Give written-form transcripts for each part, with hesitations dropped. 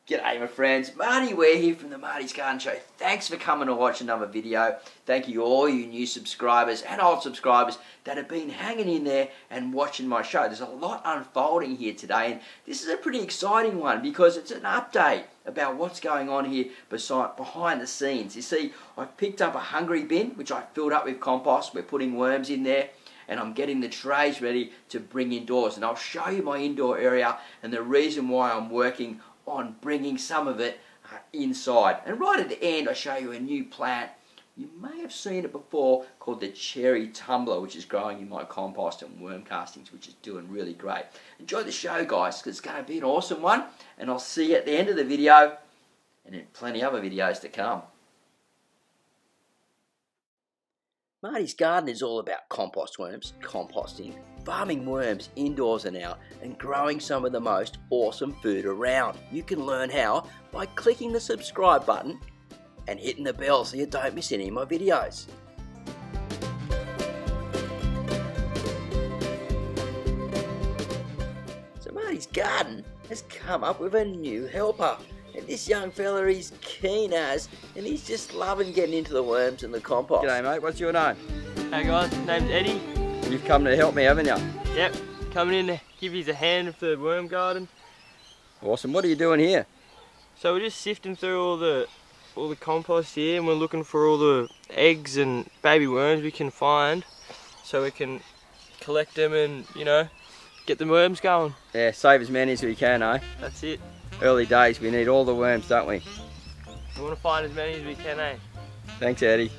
G'day my friends, Marty Ware here from the Marty's Garden Show. Thanks for coming to watch another video. Thank you all you new subscribers and old subscribers that have been hanging in there and watching my show. There's a lot unfolding here today, and this is a pretty exciting one because it's an update about what's going on here behind the scenes. You see, I've picked up a hungry bin which I filled up with compost. We're putting worms in there and I'm getting the trays ready to bring indoors, and I'll show you my indoor area and the reason why I'm working on bringing some of it inside. And right at the end I show you a new plant. You may have seen it before, called the cherry tumbler, which is growing in my compost and worm castings, which is doing really great. Enjoy the show guys, because it's going to be an awesome one, and I'll see you at the end of the video and in plenty other videos to come. Marty's Garden is all about compost worms, composting, farming worms indoors and out, and growing some of the most awesome food around. You can learn how by clicking the subscribe button and hitting the bell so you don't miss any of my videos. So Marty's Garden has come up with a new helper. And this young fella, he's keen as, and he's just loving getting into the worms and the compost. G'day mate, what's your name? Hey guys, name's Eddie. You've come to help me, haven't you? Yep, coming in to give you a hand for the worm garden. Awesome, what are you doing here? So we're just sifting through all the compost here, and we're looking for all the eggs and baby worms we can find so we can collect them and, you know, get the worms going. Yeah, save as many as we can, eh? That's it. Early days, we need all the worms, don't we? We want to find as many as we can, eh? Thanks, Eddie.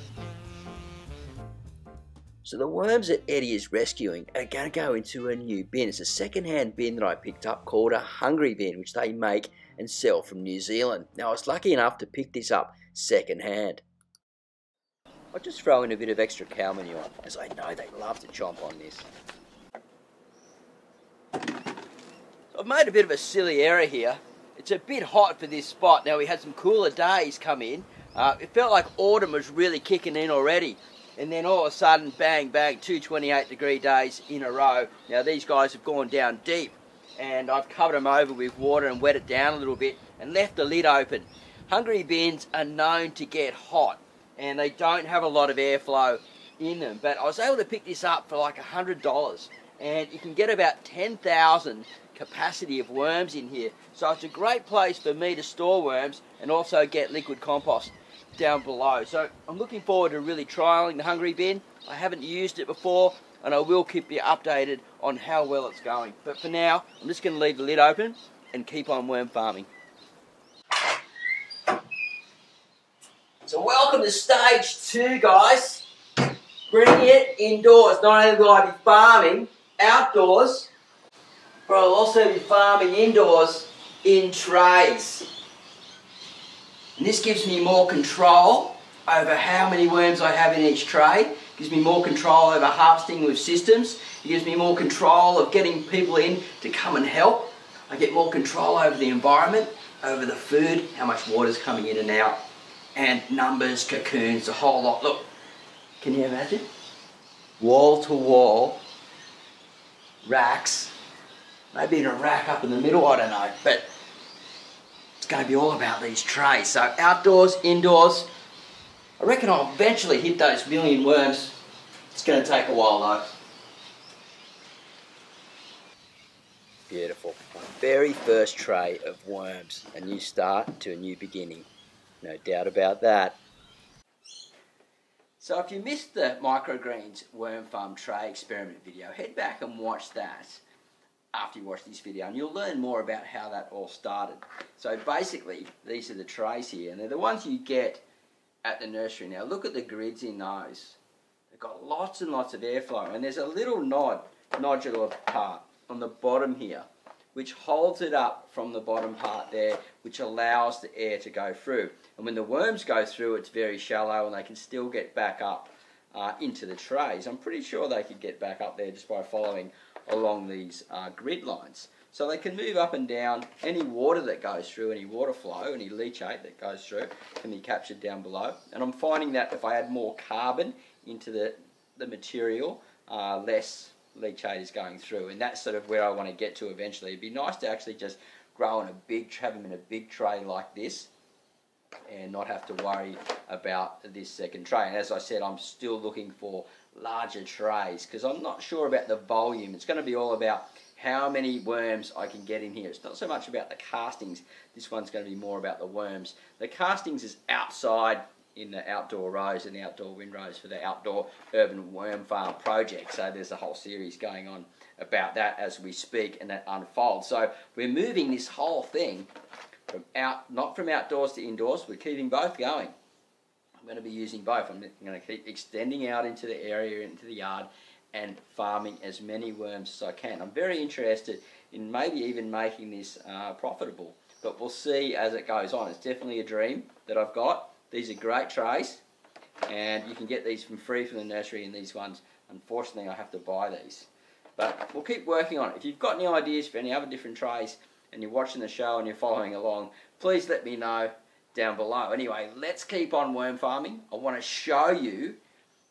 So the worms that Eddie is rescuing are going to go into a new bin. It's a second-hand bin that I picked up called a hungry bin, which they make and sell from New Zealand. Now I was lucky enough to pick this up second-hand. I'll just throw in a bit of extra cow manure, as I know they love to chomp on this. So I've made a bit of a silly error here. It's a bit hot for this spot. Now we had some cooler days come in. It felt like autumn was really kicking in already. And then all of a sudden, bang, bang, 2 28-degree days in a row. Now these guys have gone down deep, and I've covered them over with water and wet it down a little bit and left the lid open. Hungry bins are known to get hot, and they don't have a lot of airflow in them. But I was able to pick this up for like $100, and you can get about 10,000 capacity of worms in here. So it's a great place for me to store worms and also get liquid compost down below. So I'm looking forward to really trialling the hungry bin. I haven't used it before, and I will keep you updated on how well it's going. But for now, I'm just going to leave the lid open and keep on worm farming. So welcome to stage 2, guys. Bringing it indoors. Not only will I be farming outdoors, but I'll also be farming indoors in trays. And this gives me more control over how many worms I have in each tray. It gives me more control over harvesting with systems. It gives me more control of getting people in to come and help. I get more control over the environment, over the food, how much water's coming in and out, and numbers, cocoons, the whole lot. Look, can you imagine? Wall to wall racks. Maybe in a rack up in the middle, I don't know, but it's going to be all about these trays. So outdoors, indoors, I reckon I'll eventually hit those 1 million worms. It's going to take a while though. Beautiful. My very first tray of worms. A new start to a new beginning. No doubt about that. So if you missed the MICROGREENS worm farm tray experiment video, head back and watch that after you watch this video, and you'll learn more about how that all started. So basically, these are the trays here, and they're the ones you get at the nursery. Now look at the grids in those. They've got lots and lots of airflow, and there's a little nodular part on the bottom here, which holds it up from the bottom part there, which allows the air to go through. And when the worms go through, it's very shallow, and they can still get back up into the trays. I'm pretty sure they could get back up there just by following along these grid lines. So they can move up and down. Any water that goes through, any water flow, any leachate that goes through can be captured down below. And I'm finding that if I add more carbon into the material, less leachate is going through, and that's sort of where I want to get to eventually. It'd be nice to actually just have them in a big tray like this and not have to worry about this second tray. And as I said, I'm still looking for larger trays because I'm not sure about the volume. It's going to be all about how many worms I can get in here. It's not so much about the castings. This one's going to be more about the worms. The castings is outside in the outdoor rows and the outdoor windrows for the outdoor urban worm farm project. So there's a whole series going on about that as we speak, and that unfolds. So we're moving this whole thing from not from outdoors to indoors. We're keeping both going. I'm going to be using both. I'm going to keep extending out into the area, into the yard, and farming as many worms as I can. I'm very interested in maybe even making this profitable, but we'll see as it goes on. It's definitely a dream that I've got. These are great trays, and you can get these free from the nursery, and these ones, unfortunately, I have to buy these. But we'll keep working on it. If you've got any ideas for any other different trays, and you're watching the show and you're following along, please let me know down below. Anyway, let's keep on worm farming. I want to show you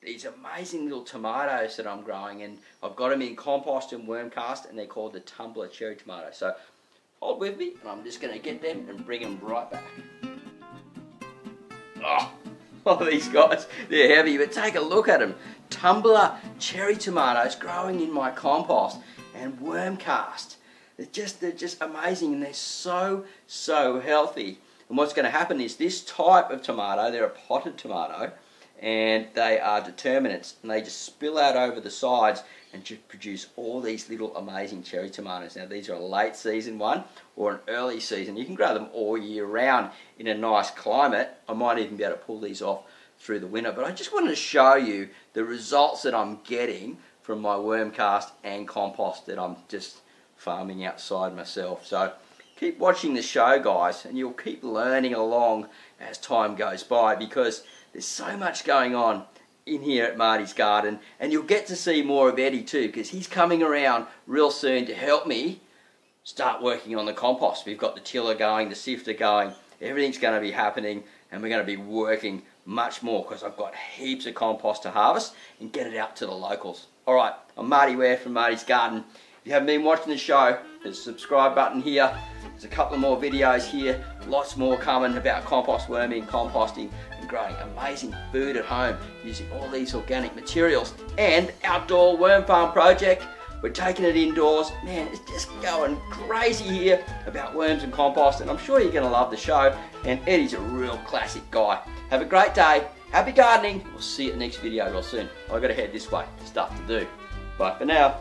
these amazing little tomatoes that I'm growing, and I've got them in compost and worm cast, and they're called the TUMBLER cherry tomato. So hold with me, and I'm just going to get them and bring them right back. Oh, these guys, they're heavy, but take a look at them. TUMBLER cherry tomatoes growing in my compost and worm cast. They're just amazing, and they're so healthy. And what's going to happen is this type of tomato, they're a potted tomato, and they are determinants, and they just spill out over the sides and just produce all these little amazing cherry tomatoes. Now these are a late season one or an early season. You can grow them all year round in a nice climate. I might even be able to pull these off through the winter, but I just wanted to show you the results that I'm getting from my worm cast and compost that I'm just farming outside myself. So keep watching the show, guys, and you'll keep learning along as time goes by, because there's so much going on in here at Marty's garden, and you'll get to see more of Eddie too, because he's coming around real soon to help me start working on the compost. We've got the tiller going, the sifter going, everything's going to be happening, and we're going to be working much more because I've got heaps of compost to harvest and get it out to the locals. Alright, I'm Marty Ware from Marty's Garden. If you haven't been watching the show, there's a subscribe button here. There's a couple of more videos here, lots more coming about compost worming, composting, and growing amazing food at home using all these organic materials. And outdoor worm farm project, we're taking it indoors. Man, it's just going crazy here about worms and compost, and I'm sure you're going to love the show. And Eddie's a real classic guy. Have a great day, happy gardening. We'll see you at the next video real soon. I've got to head this way, stuff to do. Bye for now.